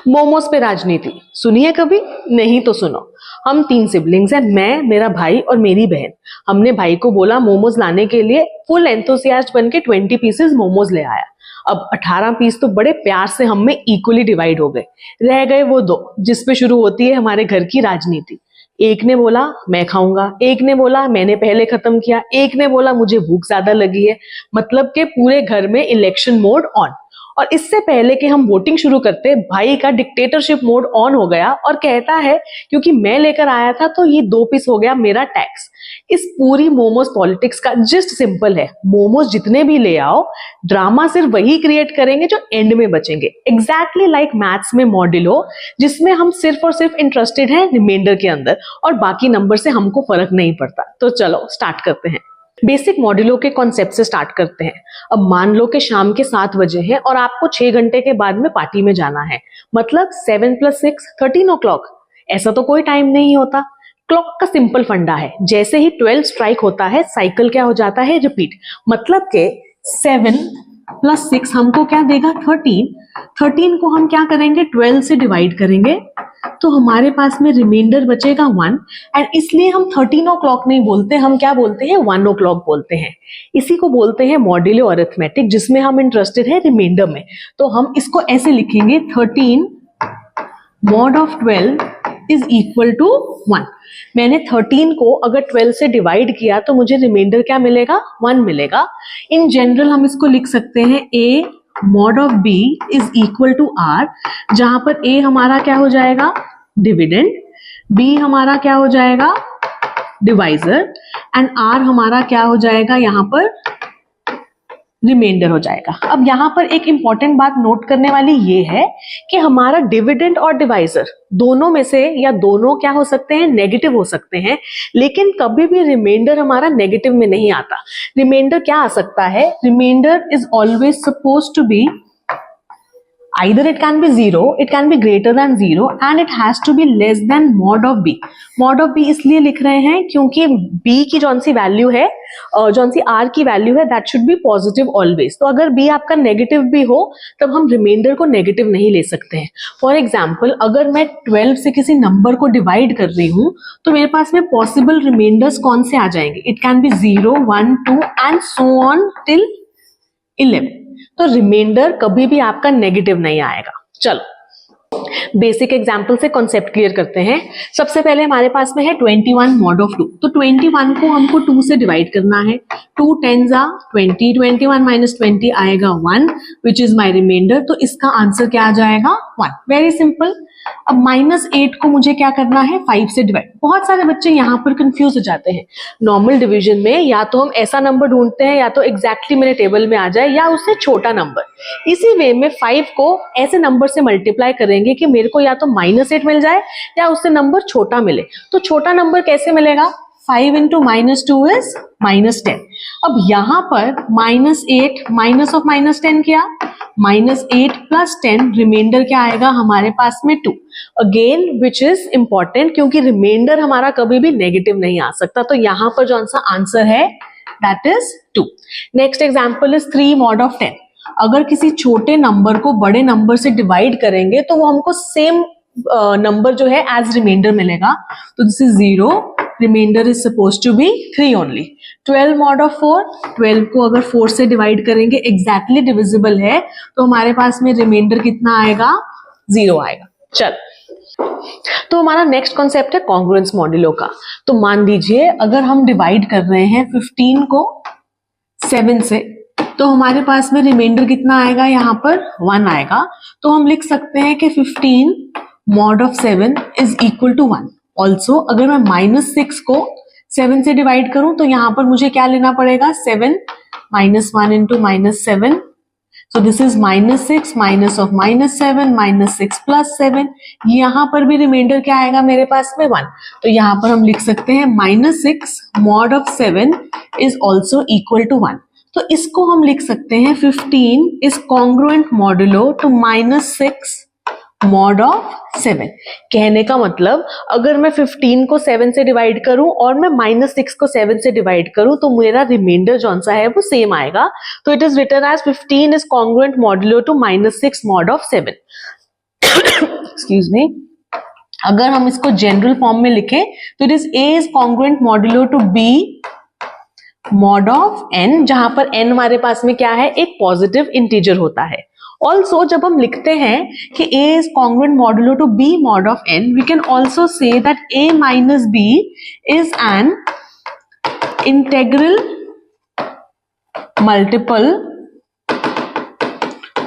मोमोज पे राजनीति सुनिए कभी? नहीं तो सुनो। हम 3 सिबलिंग्स हैं, मैं, मेरा भाई और मेरी बहन। हमने भाई को बोला मोमोज लाने के लिए, फुल एंथुसियास्ट बन के 20 पीसेस मोमोज ले आया। अब 18 पीस तो बड़े प्यार से हम में इक्वली डिवाइड हो गए। रह गए वो 2 जिसपे शुरू होती है हमारे घर की राजनीति। एक ने बोला मैं खाऊंगा, एक ने बोला मैंने पहले खत्म किया, एक ने बोला मुझे भूख ज्यादा लगी है। मतलब के पूरे घर में इलेक्शन मोड ऑन। और इससे पहले कि हम वोटिंग शुरू करते, भाई का डिक्टेटरशिप मोड ऑन हो गया और कहता है क्योंकि मैं लेकर आया था तो ये 2 पीस हो गया मेरा टैक्स। इस पूरी मोमोज पॉलिटिक्स का जिस्ट सिंपल है, मोमोज जितने भी ले आओ, ड्रामा सिर्फ वही क्रिएट करेंगे जो एंड में बचेंगे। एग्जैक्टली लाइक मैथ्स में मॉड्यूलो, जिसमें हम सिर्फ और सिर्फ इंटरेस्टेड हैं रिमाइंडर के अंदर और बाकी नंबर से हमको फर्क नहीं पड़ता। तो चलो स्टार्ट करते हैं। बेसिक मॉड्यूलो के कॉन्सेप्ट से स्टार्ट करते हैं। अब मान लो कि शाम के 7 बजे है और आपको 6 घंटे के बाद में पार्टी में जाना है। मतलब 7 + 6 13 o'clock। ऐसा तो कोई टाइम नहीं होता। क्लॉक का सिंपल फंडा है, जैसे ही 12 स्ट्राइक होता है साइकिल क्या हो जाता है, रिपीट। मतलब के 7 + 6 हमको क्या देगा, 13। 13 को हम क्या करेंगे, 12 से डिवाइड करेंगे तो हमारे पास में रिमाइंडर बचेगा 1। एंड इसलिए हम 13 o'clock नहीं बोलते, हम क्या बोलते हैं, 1 o'clock बोलते हैं। इसी को बोलते हैं मॉड्यूलो अरिथमेटिक, जिसमें हम इंटरेस्टेड है रिमाइंडर में। तो हम इसको ऐसे लिखेंगे, 13 mod of 12 is equal to 1। मैंने 13 को अगर 12 से डिवाइड किया तो मुझे रिमाइंडर क्या मिलेगा, 1 मिलेगा। इन जनरल हम इसको लिख सकते हैं a mod of b is equal to r, जहां पर a हमारा क्या हो जाएगा, डिविडेंड, b हमारा क्या हो जाएगा, डिवाइजर, एंड r हमारा क्या हो जाएगा, यहाँ पर रिमाइंडर हो जाएगा। अब यहाँ पर एक इंपॉर्टेंट बात नोट करने वाली ये है कि हमारा डिविडेंड और डिवाइजर दोनों में से, या दोनों क्या हो सकते हैं, नेगेटिव हो सकते हैं, लेकिन कभी भी रिमाइंडर हमारा नेगेटिव में नहीं आता। रिमाइंडर क्या आ सकता है, remainder is always suppose to be either it can be 0, it can be greater than 0 and it has to be less than mod of b। mod of b इसलिए लिख रहे हैं क्योंकि b की जौन सी वैल्यू है, जौन सी r की वैल्यू है, that should be positive always. तो अगर b आपका नेगेटिव भी हो तब हम रिमाइंडर को नेगेटिव नहीं ले सकते हैं। फॉर एग्जाम्पल, अगर मैं 12 से किसी नंबर को डिवाइड कर रही हूं तो मेरे पास में पॉसिबल रिमाइंडर्स कौन से आ जाएंगे, it can B 0, 1, 2 and so on till 11। तो रिमाइंडर कभी भी आपका नेगेटिव नहीं आएगा। चलो बेसिक एग्जांपल से कॉन्सेप्ट क्लियर करते हैं। सबसे पहले हमारे पास में है 21 mod of 2। तो 21 को हमको 2 से डिवाइड करना है। 2 10s are 20, 21 minus 20 आएगा 1, विच इज माई रिमाइंडर। तो इसका आंसर क्या आ जाएगा, 1। Very simple. अब -8 को मुझे क्या करना है, 5 से डिवाइड। बहुत सारे बच्चे यहाँ पर कंफ्यूज हो जाते हैं। नॉर्मल डिवीजन में या तो हम ऐसा नंबर ढूंढते हैं या तो एग्जैक्टली मेरे टेबल में आ जाए या उससे छोटा नंबर। इसी वे में 5 को ऐसे नंबर से मल्टीप्लाई करेंगे कि मेरे को या तो -8 मिल जाए या उससे नंबर छोटा मिले। तो छोटा नंबर कैसे मिलेगा, 5 into -2 is -10। अब यहाँ पर -8 माइनस ऑफ -10 क्या, -8 + 10, रिमाइंडर क्या आएगा हमारे पास में 2। अगेन विच इज इंपॉर्टेंट क्योंकि रिमाइंडर हमारा कभी भी नेगेटिव नहीं आ सकता। तो यहाँ पर जो सा आंसर है that is 2। Next example is 3 mod of 10। अगर किसी छोटे नंबर को बड़े नंबर से डिवाइड करेंगे तो वो हमको सेम नंबर जो है एज रिमाइंडर मिलेगा। तो this is 0, remainder is suppose to be 3 only. 12 mod of 4, 12 को अगर 4 से डिवाइड करेंगे, एग्जैक्टली डिविजिबल है, तो हमारे पास में रिमाइंडर कितना आएगा, 0 आएगा। चल, तो हमारा नेक्स्ट कॉन्सेप्ट है कॉन्ग्रुएंस मॉड्यूलो का। तो मान लीजिए अगर हम डिवाइड कर रहे हैं 15 को 7 से, तो हमारे पास में रिमाइंडर कितना आएगा, यहाँ पर 1 आएगा। तो हम लिख सकते हैं कि 15 mod of 7 is equal to 1। Also अगर मैं -6 को 7 से डिवाइड करूं तो यहां पर मुझे क्या लेना पड़ेगा, 7 - 1 into -7। So this is -6 minus of -7 -6 + 7। यहां पर भी रिमाइंडर क्या आएगा मेरे पास में, 1। तो यहां पर हम लिख सकते हैं -6 mod of 7 is also equal to 1। तो इसको हम लिख सकते हैं 15 is congruent modulo to -6 mod of 7। कहने का मतलब अगर मैं 15 को 7 से डिवाइड करूं और मैं -6 को 7 से डिवाइड करूं तो मेरा रिमाइंडर जौन सा है वो सेम आएगा। तो it is written as 15 is congruent modulo to -6 mod of 7। Excuse me, अगर हम इसको जनरल फॉर्म में लिखें तो it is A is congruent modulo to B mod of n, जहां पर n हमारे पास में क्या है, एक पॉजिटिव इंटीजर होता है। ऑल्सो जब हम लिखते हैं कि a is congruent modulo to b mod of n, we can also say that a minus b is an integral multiple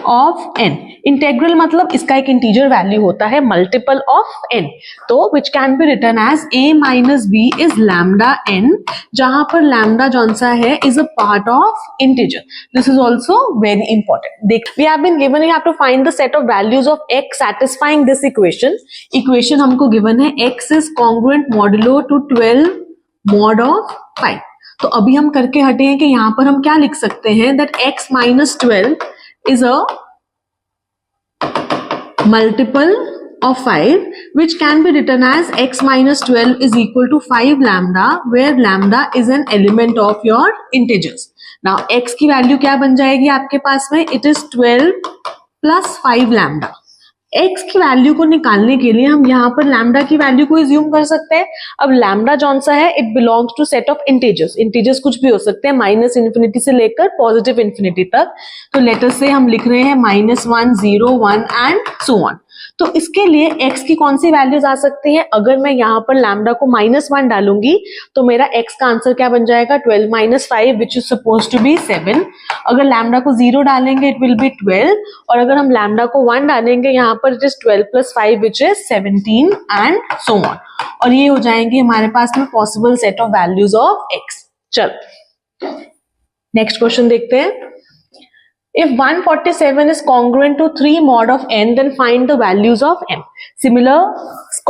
of n। Integral मतलब इसका एक इंटीजर वैल्यू होता है, मल्टीपल ऑफ n, तो which can be written as a minus b is lambda n, जहां पर lambda जौन सा है is a part of integer. This is also very important. देख, we have been given, you have to find the set of values of x satisfying this equation. Equation हमको given है x is congruent modulo to 12 mod of 5। तो अभी हम करके हटे हैं कि यहां पर हम क्या लिख सकते हैं, that x minus 12 is a multiple of 5, which can be written as x minus 12 is equal to 5 lambda, where lambda is an element of your integers. Now x की वैल्यू क्या बन जाएगी आपके पास में, it is 12 plus 5 lambda। x की value को निकालने के लिए हम यहाँ पर लैम्डा की वैल्यू को इज्यूम कर सकते हैं। अब लैम्डा जौन सा है, it belongs to set of integers. Integers कुछ भी हो सकते हैं, माइनस इन्फिनिटी से लेकर पॉजिटिव इन्फिनिटी तक। तो लेटर से हम लिख रहे हैं -1, 0, 1 एंड सो ऑन। तो इसके लिए x की कौन सी वैल्यूज आ सकती हैं, अगर मैं यहाँ पर लैम्डा को -1 डालूंगी तो मेरा x का आंसर क्या बन जाएगा, 12 minus 5 which is suppose to be 7। अगर लैम्डा को 0 डालेंगे इट विल बी 12, और अगर हम लैम्डा को 1 डालेंगे यहाँ पर it is 12 plus 5 which is 17 and so on. और ये हो जाएंगे हमारे पास में possible set of values of x। चलो नेक्स्ट क्वेश्चन देखते हैं। If 147 is congruent to 3 mod of n, then find the values of m. Similar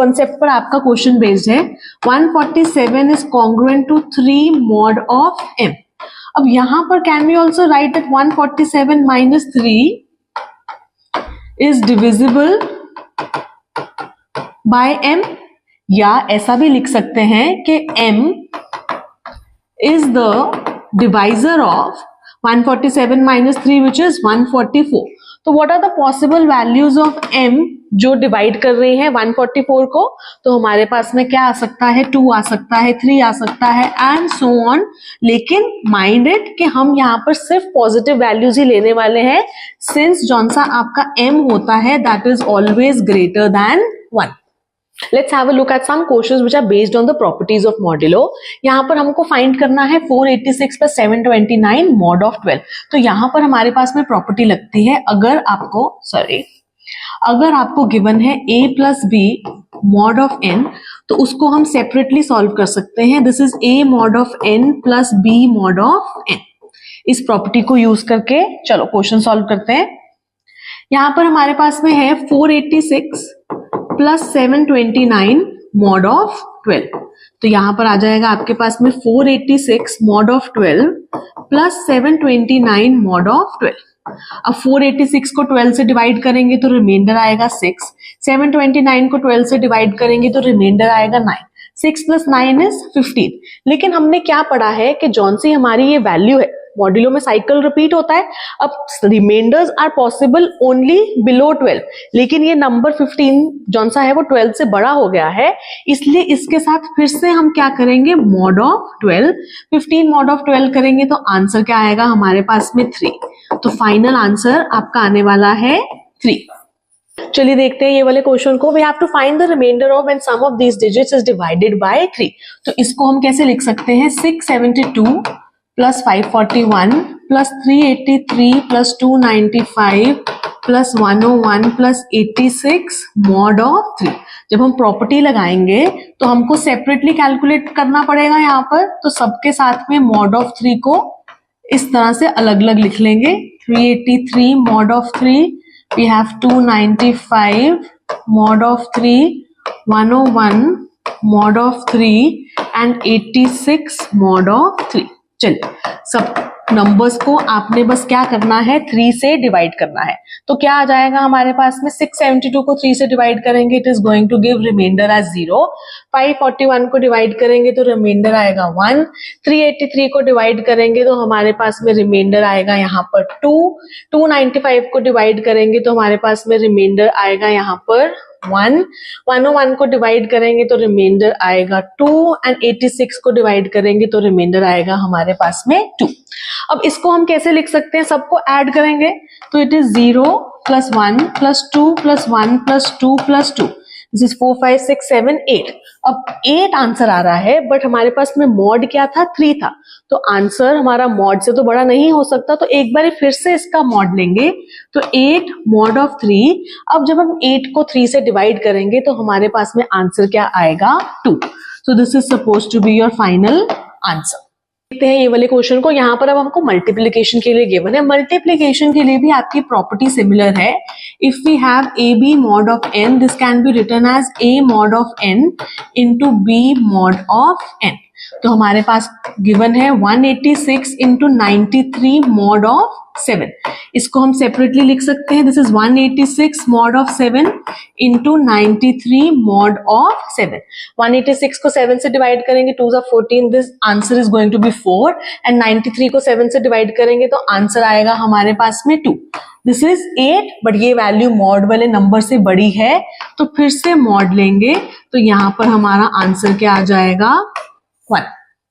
concept पर आपका क्वेश्चन बेस्ड है। 147 is congruent to 3 mod of m. अब यहां पर can we also write that 147 minus 3 is divisible by m, या ऐसा भी लिख सकते हैं कि m is the divisor of 147 minus 3 which is 144. तो what are the possible values of m जो डिवाइड कर रहे हैं 144 को? तो हमारे पास में क्या आ सकता है, 2 आ सकता है, 3 आ सकता है एंड सो ऑन। लेकिन माइंड इट कि हम यहाँ पर सिर्फ पॉजिटिव वैल्यूज ही लेने वाले हैं, सिंस जौन सा आपका m होता है that is always greater than 1। Let's have a look at some questions which are based on the properties of modulo. यहाँ पर हमको फाइंड करना है 486 plus 729 mod of 12। तो यहाँ पर हमारे पास में प्रॉपर्टी लगती है, अगर आपको गिवन है a plus b mod of n, तो उसको हम सेपरेटली सॉल्व कर सकते हैं। This is a mod of n plus b mod of n। इस प्रॉपर्टी को यूज करके चलो क्वेश्चन सॉल्व करते हैं। यहाँ पर हमारे पास में है 486 प्लस 729 मॉड ऑफ 12। तो यहां पर आ जाएगा आपके पास में 486 mod of 12 plus 729 mod of 12। अब 486 को 12 से डिवाइड करेंगे तो रिमाइंडर आएगा 6, 729 को 12 से डिवाइड करेंगे तो रिमाइंडर आएगा 9, 6 प्लस 9 इज 15। लेकिन हमने क्या पढ़ा है कि जौन सी हमारी ये वैल्यू है, मॉड्यूलो में साइकिल रिपीट होता है। अब remainders are possible only below 12, लेकिन ये नंबर 15 जौन सा है वो 12 से बड़ा हो गया है, इसलिए इसके साथ फिर से हम क्या करेंगे, मॉड ऑफ 12। 15 मॉड ऑफ 12 करेंगे तो आंसर क्या आएगा हमारे पास में 3। तो फाइनल आंसर आपका आने वाला है 3। चलिए देखते हैं ये वाले क्वेश्चन को। We have to find the remainder of when sum of these digits is divided by 3। तो इसको हम कैसे लिख सकते हैं, 672 plus 541 plus 383 plus 295 plus 101 plus 86 mod of 3। जब हम प्रॉपर्टी लगाएंगे तो हमको सेपरेटली कैलकुलेट करना पड़ेगा यहाँ पर, तो सबके साथ में मॉड ऑफ 3 को इस तरह से अलग अलग लिख लेंगे। 383 mod of 3, we have 295 mod of 3, 101 mod of 3 and 86 mod of 3। चलिए सब नंबर्स को आपने बस क्या करना है, 3 से डिवाइड करना है। तो क्या आ जाएगा हमारे पास में, 672 को 3 से डिवाइड करेंगे, it is going to give remainder as 0। 541 को डिवाइड करेंगे तो रिमाइंडर आएगा 1, 383 को डिवाइड करेंगे तो हमारे पास में रिमाइंडर आएगा यहाँ पर 2, 295 को डिवाइड करेंगे तो हमारे पास में रिमाइंडर आएगा यहाँ पर 1, 101 को डिवाइड करेंगे तो रिमाइंडर आएगा 2 एंड 86 को डिवाइड करेंगे तो रिमाइंडर आएगा हमारे पास में 2। अब इसको हम कैसे लिख सकते हैं, सबको ऐड करेंगे तो it is 0 plus 1 plus 2 plus 1 plus 2 plus 2, this is 4 5 6 7 8। अब 8 आंसर आ रहा है बट हमारे पास में मॉड क्या था, 3 था, तो आंसर हमारा मॉड से तो बड़ा नहीं हो सकता, तो एक बार फिर से इसका मॉड लेंगे तो 8 मॉड ऑफ 3। अब जब हम 8 को 3 से डिवाइड करेंगे तो हमारे पास में आंसर क्या आएगा, 2। So this is suppose to be your final answer. देखते हैं ये वाले क्वेश्चन को। यहाँ पर अब हमको मल्टीप्लिकेशन के लिए गिवन है, मल्टीप्लिकेशन के लिए भी आपकी प्रॉपर्टी सिमिलर है। If we have A B mod of N, this can be written as A mod of N into B mod of N. तो हमारे पास गिवन है 186 इंटू 93 मॉड ऑफ 7। इसको हम सेपरेटली लिख सकते हैं, this is 186 mod of 7 into 93 mod of 7। 186 को 7 से डिवाइड करेंगे 2 ज़ा 14, this answer is going to be 4 and 93 को 7 से डिवाइड करेंगे तो आंसर आएगा हमारे पास में 2। दिस इज 8 बट ये वैल्यू मॉड वाले नंबर से बड़ी है तो फिर से मॉड लेंगे तो यहाँ पर हमारा आंसर क्या आ जाएगा, 1।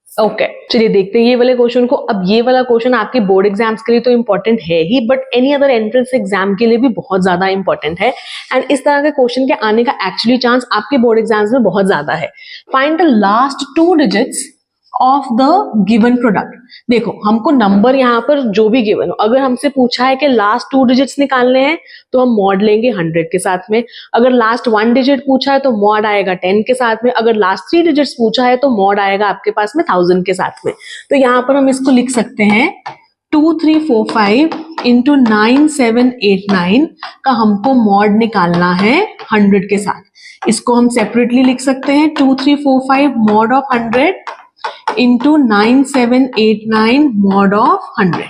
ओके चलिए देखते हैं ये वाले क्वेश्चन को। अब ये वाला क्वेश्चन आपके बोर्ड एग्जाम्स के लिए तो इंपॉर्टेंट है ही but any other entrance exam के लिए भी बहुत ज्यादा इंपॉर्टेंट है एंड इस तरह के क्वेश्चन के आने का एक्चुअली चांस आपके बोर्ड एग्जाम्स में बहुत ज्यादा है। Find the last 2 digits of the given product. देखो हमको नंबर यहाँ पर जो भी गिवन हो, अगर हमसे पूछा है कि लास्ट 2 डिजिट्स निकालने हैं तो हम मॉड लेंगे 100 के साथ में। अगर लास्ट 1 डिजिट पूछा है तो मॉड आएगा 10 के साथ में। अगर लास्ट 3 डिजिट्स पूछा है तो मॉड आएगा आपके पास में 1000 के साथ में। तो यहाँ पर हम इसको लिख सकते हैं 2345 इंटू 9789 का हमको मॉड निकालना है 100 के साथ। इसको हम सेपरेटली लिख सकते हैं 2345 mod of 100 into 9789 mod of 100।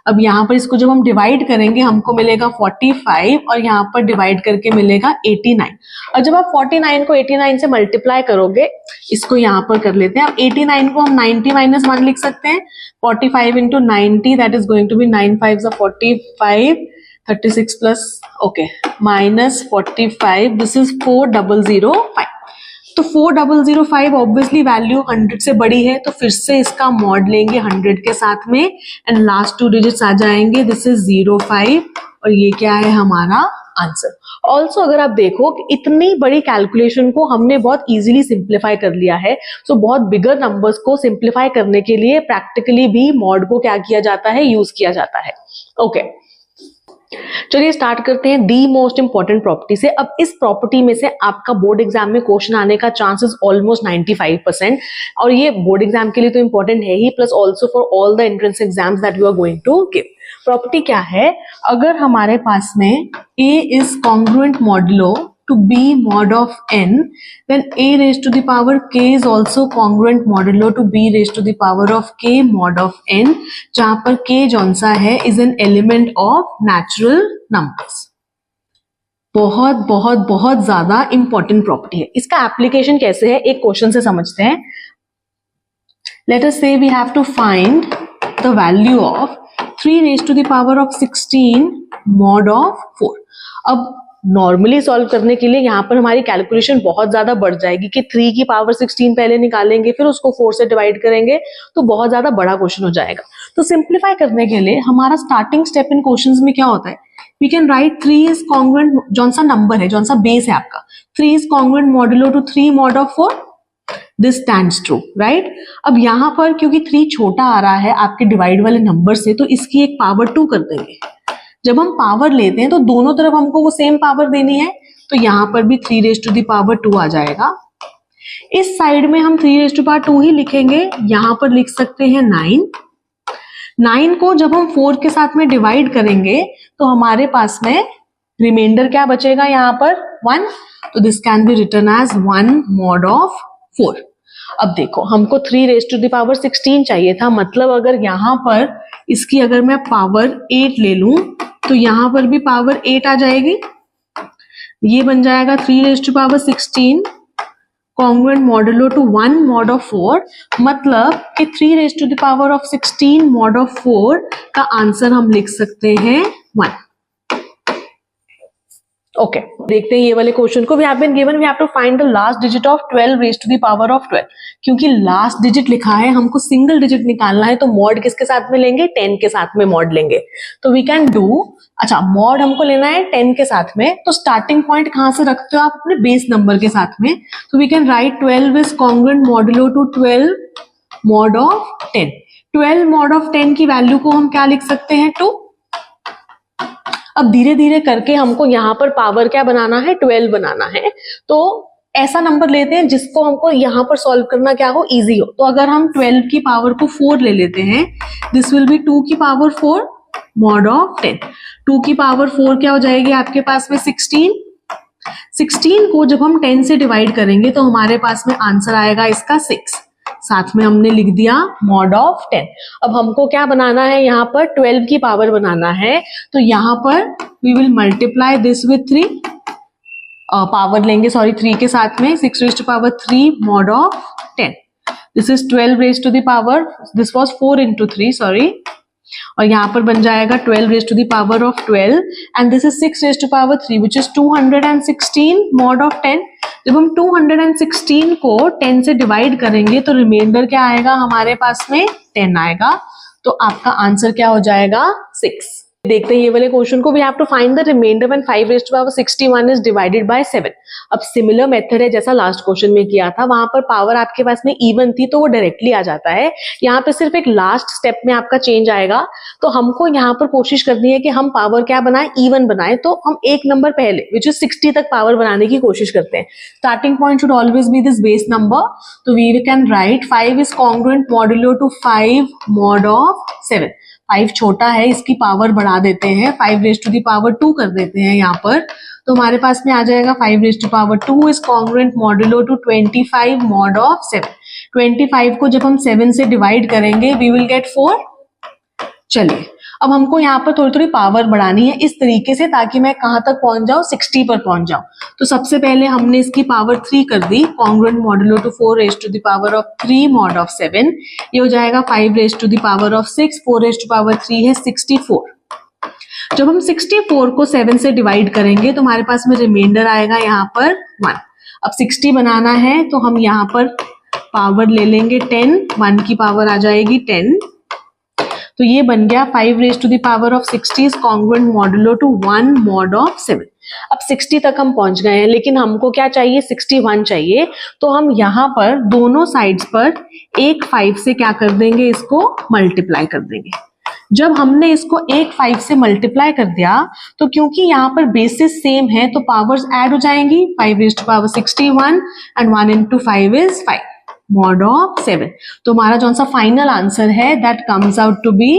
अब यहाँ पर इसको जब हम डिवाइड करेंगे हमको मिलेगा 45 और यहाँ पर डिवाइड करके मिलेगा 89। और जब आप 49 को 89 से मल्टीप्लाई करोगे, इसको यहाँ पर कर लेते हैं। अब 89 को हम 90 माइनस 1 लिख सकते हैं। 45 into 90 that is going to be 9 5 45 36 plus okay minus 45, this is 4005। तो 4005 ऑब्वियसली वैल्यू 100 से बड़ी है तो फिर से इसका मॉड लेंगे 100 के साथ में एंड लास्ट 2 डिजिट्स आ जाएंगे, दिस इज 05 और ये क्या है हमारा आंसर। ऑल्सो अगर आप देखो कि इतनी बड़ी कैलकुलेशन को हमने बहुत इजीली सिंप्लीफाई कर लिया है। सो बहुत बिगर नंबर्स को सिंप्लीफाई करने के लिए प्रैक्टिकली भी मॉड को क्या किया जाता है, यूज किया जाता है। ओके चलिए स्टार्ट करते हैं दी मोस्ट इंपॉर्टेंट प्रॉपर्टी से। अब इस प्रॉपर्टी में से आपका बोर्ड एग्जाम में क्वेश्चन आने का चांसेस ऑलमोस्ट 95% और ये बोर्ड एग्जाम के लिए तो इंपॉर्टेंट है ही plus also for all the entrance exams that you are going to give. Property क्या है, अगर हमारे पास में A is congruent modulo to B mod of n, then A raised to the power k is also congruent modulo to B raised to the power of k mod of n, जहां पर k जौन सा है is an element of natural numbers। बहुत बहुत बहुत ज्यादा important property है। इसका एप्लीकेशन कैसे है एक क्वेश्चन से समझते हैं। Let us say we have to find the value of 3 raised to the power of 16 mod of 4। अब नॉर्मली सॉल्व करने के लिए यहाँ पर हमारी कैलकुलेशन बहुत ज्यादा बढ़ जाएगी कि 3 की पावर 16 पहले निकालेंगे फिर उसको 4 से डिवाइड करेंगे तो बहुत ज्यादा बड़ा क्वेश्चन हो जाएगा। तो सिंप्लीफाई करने के लिए हमारा स्टार्टिंग स्टेप इन क्वेश्चंस में क्या होता है, we can write 3 is congruent, जौन सा नंबर है, जौन सा बेस है आपका, 3 is congruent modulo to 3 mod of 4, this stands true, right. अब यहाँ पर क्योंकि 3 छोटा आ रहा है आपके डिवाइड वाले नंबर से तो इसकी एक पावर 2 कर देंगे। जब हम पावर लेते हैं तो दोनों तरफ हमको वो सेम पावर देनी है तो यहाँ पर भी 3 रेज़ टू द पावर 2 आ जाएगा। इस साइड में हम 3 रेज़ टू पावर 2 ही लिखेंगे, यहाँ पर लिख सकते हैं 9। 9 को जब हम 4 के साथ में डिवाइड करेंगे तो हमारे पास में रिमाइंडर क्या बचेगा, यहाँ पर 1, तो this can be written as 1 mod of 4। अब देखो हमको 3 रेज़ टू द पावर 16 चाहिए था, मतलब अगर यहाँ पर इसकी अगर मैं पावर 8 ले लूं तो यहाँ पर भी पावर 8 आ जाएगी। ये बन जाएगा 3 raised to power 16 congruent modulo to 1 mod of 4, मतलब कि 3 raised to the power of 16 mod of 4 का आंसर हम लिख सकते हैं 1। ओके, देखते हैं ये वाले क्वेश्चन को। We have been given we have to find the last digit of 12 raised to the power of 12। क्योंकि लास्ट डिजिट लिखा है, हमको सिंगल डिजिट निकालना है, तो मॉड किसके साथ में लेंगे? 10 के साथ में मॉड लेंगे। तो वी कैन डू, अच्छा मॉड हमको लेना है 10 के साथ में, तो स्टार्टिंग पॉइंट कहां से रखते हो आप? अपने बेस नंबर के साथ में। तो we can write 12 is congruent modulo to 12 mod of 10। 12 mod of 10 की वैल्यू को हम क्या लिख सकते हैं? 2। अब धीरे धीरे करके हमको यहाँ पर पावर क्या बनाना है? 12 बनाना है। तो ऐसा नंबर लेते हैं जिसको हमको यहाँ पर सॉल्व करना क्या हो? इजी हो। तो अगर हम 12 की पावर को 4 ले लेते हैं, दिस विल बी 2 की पावर 4 मॉड ऑफ 10। 2 की पावर 4 क्या हो जाएगी आपके पास में? 16। 16 को जब हम 10 से डिवाइड करेंगे तो हमारे पास में आंसर आएगा इसका 6। साथ में हमने लिख दिया मॉड ऑफ 10। अब हमको क्या बनाना है? यहाँ पर 12 की पावर बनाना है। तो यहाँ पर we will multiply this with 3, power लेंगे 3 के साथ में, 6 raised to power 3 mod of 10। This is 12 raised to the power, this was 4 into 3 sorry, और यहाँ पर बन जाएगा 12 raised to the power of 12 and this is 6 raised to power 3 which is 216 mod of 10। जब हम 216 को 10 से डिवाइड करेंगे तो रिमाइंडर क्या आएगा हमारे पास में? 10 आएगा। तो आपका आंसर क्या हो जाएगा? 6। देखते हैं ये वाले क्वेश्चन को। We have to find the remainder when 5 raised to power 61 is divided by 7। अब सिमिलर मेथड है जैसा लास्ट क्वेश्चन में किया था, वहां पर पावर आपके पास में इवन थी तो वो डायरेक्टली आ जाता है। यहाँ पे सिर्फ एक लास्ट स्टेप में आपका चेंज आएगा। तो हमको यहाँ पर कोशिश करनी है कि हम पावर क्या बनाए? इवन बनाए। तो हम एक नंबर पहले विच इज 60 तक पावर बनाने की कोशिश करते हैं। Starting point should always be this base number. तो we can write 5 is congruent modulo to 5 mod of 7। 5 छोटा है, इसकी पावर बढ़ा देते हैं, 5 raised to the power 2 कर देते हैं यहाँ पर। तो हमारे पास में आ जाएगा 5 raised to power 2 is congruent modulo to 25 mod of 7। 25 को जब हम 7 से डिवाइड करेंगे वी विल गेट 4। चलिए, अब हमको यहाँ पर थोड़ी थोड़ी पावर बढ़ानी है इस तरीके से ताकि मैं कहां तक पहुंच जाऊं? 60 पर पहुंच जाऊं। तो सबसे पहले हमने इसकी पावर 3 कर दी, congruent modulo to 4 raised to the power of 3 mod of 7। ये हो जाएगा 5 raised to the power of 6, 4 raised to power 3 है 64। जब हम 64 को 7 से डिवाइड करेंगे तो हमारे पास में रिमाइंडर आएगा यहाँ पर 1। अब 60 बनाना है तो हम यहाँ पर पावर ले लेंगे 10, 1 की पावर आ जाएगी 10। तो ये बन गया 5 raised to the power of 60 is congruent modulo to 1 mod of 7। अब 60 तक हम पहुंच गए हैं, लेकिन हमको क्या चाहिए? 61 चाहिए। तो हम यहाँ पर दोनों साइड्स पर एक 5 से क्या कर देंगे? इसको मल्टीप्लाई कर देंगे। जब हमने इसको एक 5 से मल्टीप्लाई कर दिया तो क्योंकि यहाँ पर बेसिस सेम है तो पावर्स ऐड हो जाएंगी। 5 raised to power 61 and 1 into 5 is 5 mod of 7। तो हमारा जो सा फाइनल आंसर है that comes out to be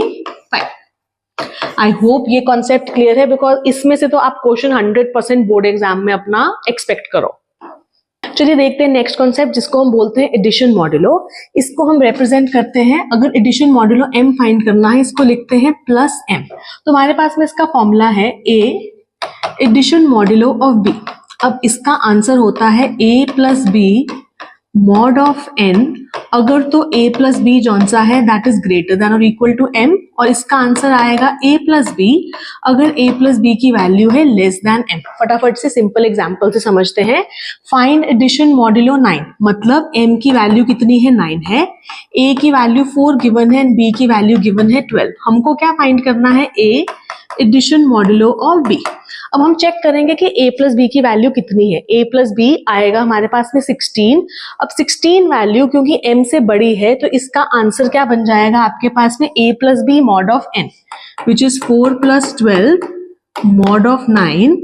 5। I hope ये कॉन्सेप्ट क्लियर है, बिकॉज इसमें से तो आप क्वेश्चन 100% बोर्ड एग्जाम में अपना एक्सपेक्ट करो। चलिए देखते हैं नेक्स्ट कॉन्सेप्ट जिसको हम बोलते हैं एडिशन मॉडुलो। इसको हम रिप्रेजेंट करते हैं, अगर एडिशन मॉडुलो m फाइंड करना है इसको लिखते हैं प्लस m। तो हमारे पास में इसका फॉर्मूला है a addition modulo of b। अब इसका आंसर होता है a plus b mod of n, अगर तो a प्लस बी जौन सा है दैट इज ग्रेटर देन और इक्वल टू m, और इसका आंसर आएगा a प्लस बी अगर a प्लस बी की वैल्यू है लेस देन m। फटाफट से सिंपल एग्जांपल से समझते हैं। फाइंड एडिशन मॉडुलो 9, मतलब m की वैल्यू कितनी है? 9 है। a की वैल्यू 4 गिवन है एंड b की वैल्यू गिवन है 12। हमको क्या फाइंड करना है? a addition modulo of b। अब हम चेक करेंगे कि a प्लस बी की वैल्यू कितनी है। a प्लस बी आएगा हमारे पास में 16। अब 16 वैल्यू क्योंकि m से बड़ी है तो इसका आंसर क्या बन जाएगा आपके पास में? a plus B mod of n which is 4 plus 12 mod of 9,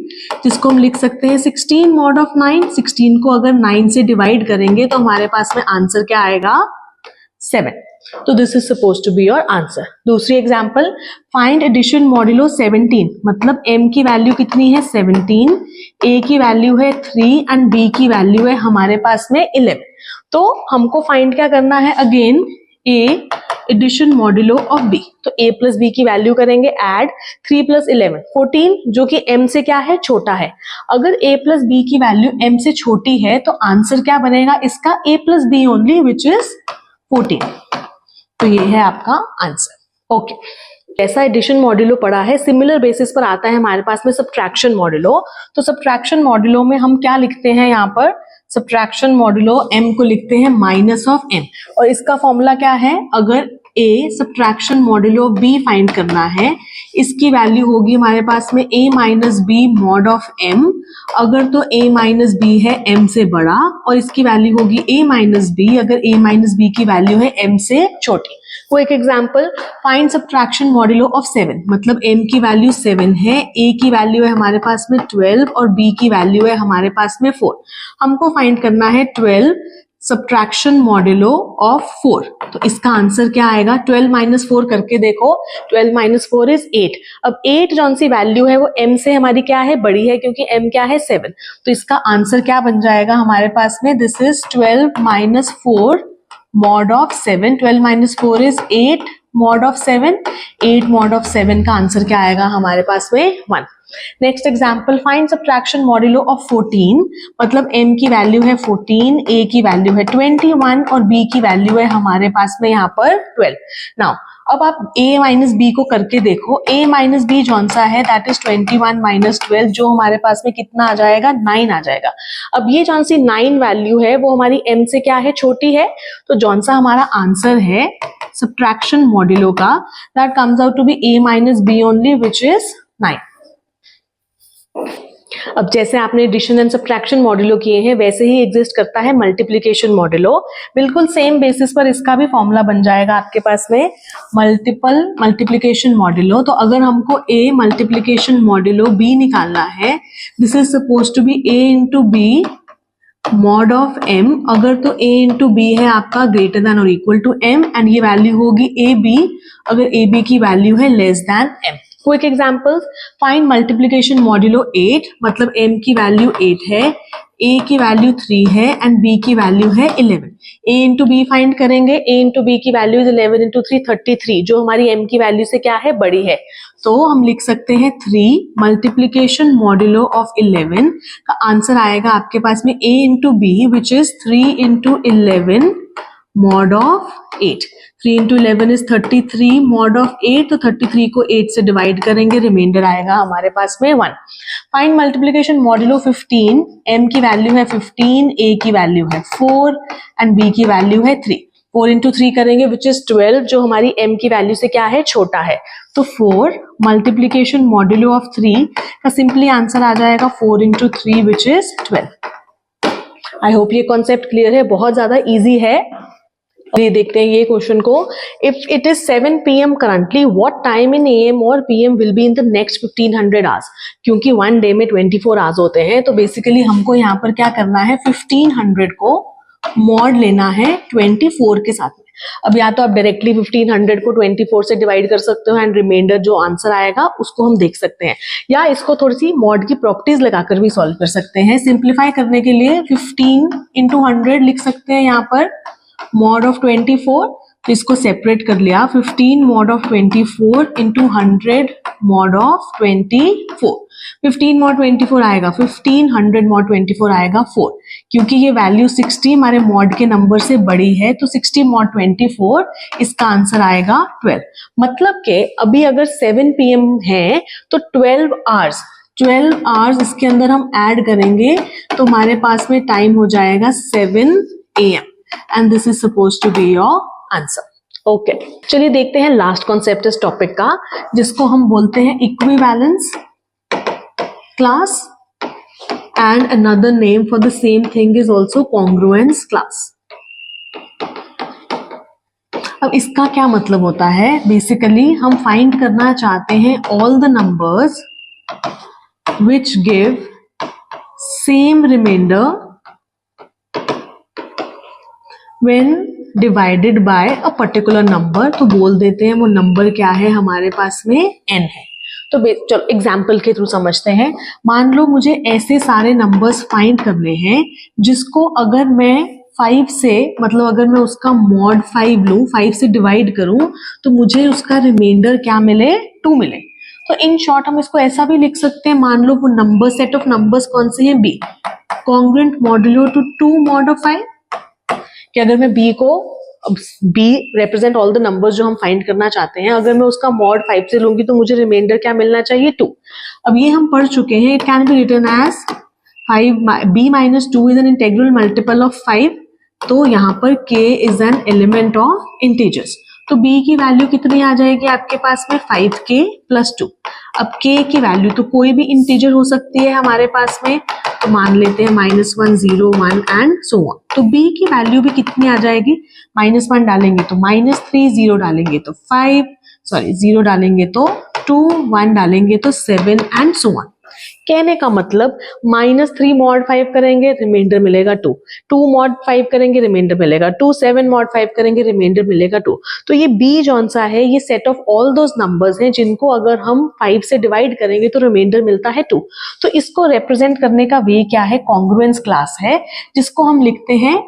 जिसको हम लिख सकते हैं 16 मॉड ऑफ 9। 16 को अगर 9 से डिवाइड करेंगे तो हमारे पास में आंसर क्या आएगा? 7। तो this is suppose to be your answer. दूसरी एग्जांपल, फाइंड एडिशन मॉडुलो 17, मतलब m की वैल्यू कितनी है? 17, a की वैल्यू है 3 एंड b की वैल्यू है हमारे पास में 11। तो हमको फाइंड क्या करना है? Again A addition modulo of B, तो a प्लस बी की वैल्यू करेंगे ऐड 3 प्लस 11 14, जो कि m से क्या है, छोटा है। अगर a प्लस बी की वैल्यू m से छोटी है तो आंसर क्या बनेगा इसका, a plus B only which is 14। तो ये है आपका आंसर। ओके, ऐसा एडिशन मॉड्यूलो पढ़ा है, सिमिलर बेसिस पर आता है हमारे पास में सब्ट्रैक्शन मॉड्यूलो। तो सब्ट्रैक्शन मॉड्यूलो में हम क्या लिखते हैं, यहाँ पर सब्ट्रैक्शन मॉड्यूलो m को लिखते हैं माइनस ऑफ m, और इसका फॉर्मूला क्या है, अगर a subtraction modulo b find करना है, इसकी वैल्यू होगी हमारे पास में a minus b mod of m, अगर तो a माइनस बी है m से बड़ा, और इसकी वैल्यू होगी a माइनस बी अगर a माइनस बी की वैल्यू है m से छोटी। वो एक example, find subtraction modulo of 7, मतलब m की वैल्यू 7 है, a की वैल्यू है हमारे पास में 12 और b की वैल्यू है हमारे पास में 4। हमको फाइंड करना है 12 सब्ट्रैक्शन मॉड्यूलो ऑफ 4। तो इसका आंसर क्या आएगा, 12 माइनस 4 करके देखो, 12 माइनस 4 इज 8। अब 8 जौन सी वैल्यू है वो m से हमारी क्या है, बड़ी है, क्योंकि m क्या है 7। तो इसका आंसर क्या बन जाएगा हमारे पास में, this is 12 minus 4 mod of 7, 12 minus 4 is 8 mod of 7, 8 mod of 7 का आंसर क्या आएगा हमारे पास में 1। Next example, find subtraction modulo of 14, मतलब m की वैल्यू है 14, a की वैल्यू है 21 और b की वैल्यू है हमारे पास में यहाँ पर 12। नाउ अब आप a माइनस बी को करके देखो, a माइनस बी जौन सा है दैट इज 21 माइनस 12, जो हमारे पास में कितना आ जाएगा, 9 आ जाएगा। अब ये जौन सी 9 वैल्यू है वो हमारी m से क्या है, छोटी है, तो जौन सा हमारा आंसर है सब्ट्रैक्शन मॉड्यूलो का, that comes out to be a minus b only which is 9। अब जैसे आपने एडिशन एंड सब्ट्रैक्शन मॉड्यूलो किए हैं, वैसे ही एग्जिस्ट करता है मल्टीप्लिकेशन मॉड्यूलो। बिल्कुल सेम बेसिस पर इसका भी फॉर्मूला बन जाएगा आपके पास में, मल्टीपल मल्टीप्लिकेशन मॉड्यूलो। तो अगर हमको a मल्टीप्लिकेशन मॉड्यूलो b निकालना है, this is suppose to be a into B mod of m, अगर तो a इंटू बी है आपका ग्रेटर देन और इक्वल टू m, एंड ये वैल्यू होगी a b अगर a b की वैल्यू है less than m। Quick examples, find multiplication modulo 8, मतलब m की वैल्यू 8 है, a की वैल्यू 3 है एंड b की वैल्यू है 11। a इंटू बी फाइंड करेंगे, a इंटू बी की वैल्यू इज 11 इंटू 3 33, जो हमारी m की वैल्यू से क्या है, बड़ी है। तो हम लिख सकते हैं 3 मल्टीप्लिकेशन मॉड्यूलो ऑफ 11 का आंसर आएगा आपके पास में a into b which is 3 into 11 mod of 8। 3 into 11 is 33 mod of 8, तो 33 को 8 से डिवाइड करेंगे, रिमाइंडर आएगा हमारे पास में 1। फाइंड मल्टीप्लिकेशन मॉड्यूलो 15, m की वैल्यू है 15, a की वैल्यू है 4 एंड b की वैल्यू है 3। 4 इंटू 3 करेंगे विच इज 12, जो हमारी m की वैल्यू से क्या है, छोटा है। तो 4 मल्टीप्लिकेशन मॉड्यूलो ऑफ 3 का सिंपली आंसर आ जाएगा 4 into 3 which is 12। I hope ये कॉन्सेप्ट क्लियर है, बहुत ज्यादा इजी है। ये देखते हैं ये क्वेश्चन को, if it is 7 PM currently, what time in AM और PM will be in the next 1500 hours. क्योंकि वन डे में 24 आवर्स होते हैं, तो बेसिकली हमको यहाँ पर क्या करना है, 1500 को मॉड लेना है 24 के साथ में। अब या तो आप डायरेक्टली 1500 को 24 से डिवाइड कर सकते हो एंड रिमाइंडर जो आंसर आएगा उसको हम देख सकते हैं, या इसको थोड़ी सी मॉड की प्रॉपर्टीज लगाकर भी सॉल्व कर सकते हैं। सिंप्लीफाई करने के लिए 15 इंटू 100 लिख सकते हैं यहाँ पर मॉड ऑफ 24, तो इसको सेपरेट कर लिया, 15 mod of 24 into 100 mod of 24। 15 mod 24 आएगा 15, 100 मॉड 24 आएगा 4। क्योंकि ये वैल्यू 60 हमारे मॉड के नंबर से बड़ी है, तो 60 मॉड 24, इसका आंसर आएगा 12। मतलब कि अभी अगर 7 PM है तो 12 आवर्स इसके अंदर हम ऐड करेंगे, तो हमारे पास में टाइम हो जाएगा 7 AM। And this is supposed to be your answer. Okay. चलिए देखते हैं लास्ट कॉन्सेप्ट इस टॉपिक का, जिसको हम बोलते हैं equivalence class, and another name for the same thing is also congruence class. अब इसका क्या मतलब होता है, बेसिकली हम फाइंड करना चाहते हैं all the numbers which give same remainder when divided by a particular number। तो बोल देते हैं वो नंबर क्या है, हमारे पास में n है। तो चलो एग्जाम्पल के थ्रू समझते हैं। मान लो मुझे ऐसे सारे नंबर्स फाइंड करने हैं जिसको अगर मैं 5 से, मतलब अगर मैं उसका मॉड 5 लूँ, 5 से डिवाइड करूँ, तो मुझे उसका रिमाइंडर क्या मिले, 2 मिले। तो इन शॉर्ट हम इसको ऐसा भी लिख सकते हैं, मान लो वो नंबर, सेट ऑफ नंबर्स कौन से हैं, b, congruent modulo to 2 mod of 5, कि अगर मैं बी को, b represent all the numbers जो हम फाइंड करना चाहते हैं, अगर मैं उसका मॉड 5 से लूंगी तो मुझे रिमाइंडर क्या मिलना चाहिए, 2। अब ये हम पढ़ चुके हैं, it can be written as 5 b minus 2 is an integral multiple of 5, तो यहाँ पर k is an element of integers, तो b की वैल्यू कितनी आ जाएगी आपके पास में, 5k प्लस 2। अब k की वैल्यू तो कोई भी इंटीजर हो सकती है हमारे पास में, तो मान लेते हैं -1 0 1 एंड सो ऑन, तो b की वैल्यू भी कितनी आ जाएगी, -1 डालेंगे तो -3, 0 डालेंगे तो 5, सॉरी 0 डालेंगे तो 2, 1 डालेंगे तो 7 एंड सो ऑन। कहने का मतलब -3 मॉड 5 करेंगे, रिमाइंडर मिलेगा 2, 2 मॉड 5 करेंगे, रिमाइंडर मिलेगा 2, 7 मॉड 5 करेंगे, रिमाइंडर मिलेगा 2। तो ये b जौन सा है, ये set of all those numbers हैं जिनको अगर हम 5 से डिवाइड करेंगे तो रिमाइंडर मिलता है 2। तो इसको रिप्रेजेंट करने का वे क्या है, कॉन्ग्रुएंस क्लास है, जिसको हम लिखते हैं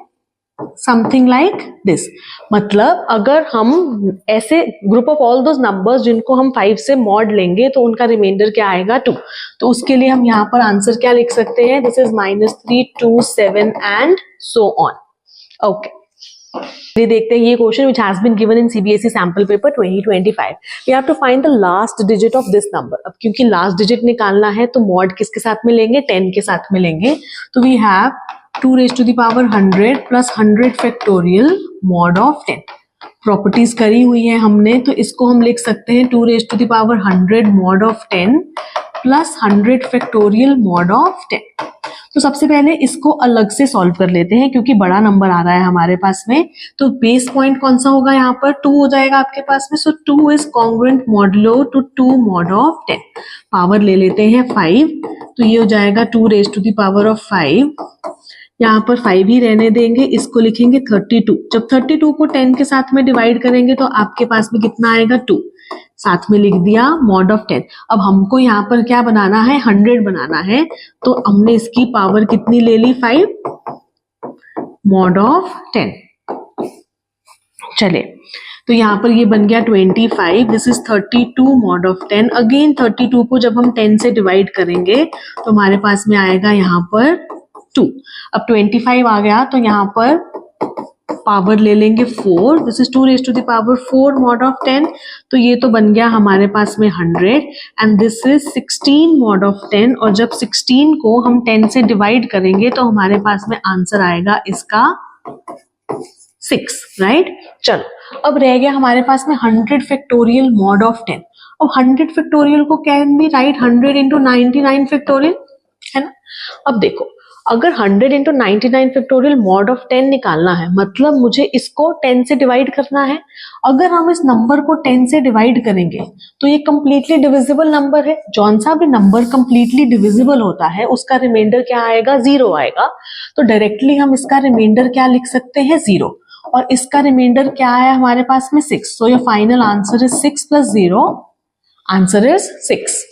समथिंग लाइक दिस। मतलब अगर हम ऐसे group of all those numbers जिनको हम 5 से मॉड लेंगे तो उनका रिमाइंडर क्या आएगा, 2। तो उसके लिए हम यहाँ पर आंसर क्या लिख सकते हैं, this is -3 2 7 and so on. Okay, ये देखते हैं ये question which has been given in CBSE sample paper 2025. We have to find the last digit of this number. अब क्योंकि लास्ट डिजिट निकालना है तो मॉड किसके साथ में लेंगे, 10 के साथ में लेंगे, तो we have 2 raised to the power 100 plus 100 factorial mod of 10। Properties करी हुई है हमने, तो इसको हम लिख सकते हैं 2 raised to the power 100 mod of 10 plus 100 factorial mod of 10। तो सबसे पहले इसको अलग से सॉल्व कर लेते हैं, क्योंकि बड़ा नंबर आ रहा है हमारे पास में, तो बेस पॉइंट कौन सा होगा, यहाँ पर 2 हो जाएगा आपके पास में, so 2 is congruent modulo to 2 mod of 10। Power ले लेते हैं 5, तो ये हो जाएगा 2 raised to the power of 5, यहाँ पर 5 ही रहने देंगे, इसको लिखेंगे 32। जब 32 को 10 के साथ में डिवाइड करेंगे तो आपके पास में कितना आएगा, 2, साथ में लिख दिया मॉड ऑफ 10। अब हमको यहाँ पर क्या बनाना है, 100 बनाना है, तो हमने इसकी पावर कितनी ले ली, 5 मॉड ऑफ 10। चले, तो यहाँ पर ये बन गया 25, this is 32 mod of 10। Again 32 को जब हम 10 से डिवाइड करेंगे तो हमारे पास में आएगा यहाँ पर 2। अब 25 आ गया तो यहाँ पर पावर ले लेंगे 4, this is 2 raised to the power 4 mod of 10, तो ये तो बन गया हमारे पास में 100, and this is 16 mod of 10, और जब 16 को हम 10 से डिवाइड करेंगे तो हमारे पास में आंसर आएगा इसका 6, राइट। चलो, अब रह गया हमारे पास में 100 फैक्टोरियल mod of 10। अब 100 फैक्टोरियल को can be right 100 into 99 factorial, है ना। अब देखो, अगर 100 into 99 फैक्टोरियल मॉड ऑफ 10 निकालना है, मतलब मुझे इसको 10 से डिवाइड करना है। अगर हम इस नंबर को 10 से डिवाइड करेंगे तो ये कंप्लीटली डिविजिबल नंबर है, जौन सा भी नंबर कंप्लीटली डिविजिबल होता है उसका रिमाइंडर क्या आएगा, 0 आएगा। तो डायरेक्टली हम इसका रिमाइंडर क्या लिख सकते हैं, 0, और इसका रिमाइंडर क्या है हमारे पास में, 6। So your final answer is 6 + 0, answer is 6।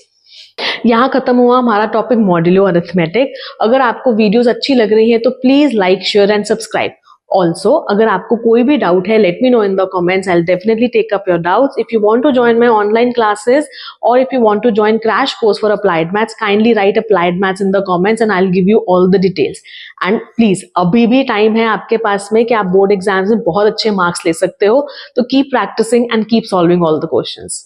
यहाँ खत्म हुआ हमारा टॉपिक मॉड्यूलो अरिथमेटिक। अगर आपको वीडियोस अच्छी लग रही है तो please like, share and subscribe. Also अगर आपको कोई भी डाउट है, let me know in the comments, I will definitely take up your doubts. If you want to join my online classes और if you want to join crash course for applied maths, kindly write applied maths in the comments and I will give you all the details. And please, अभी भी time है आपके पास में कि आप board exams में बहुत अच्छे मार्क्स ले सकते हो, तो keep practising and keep solving all the questions.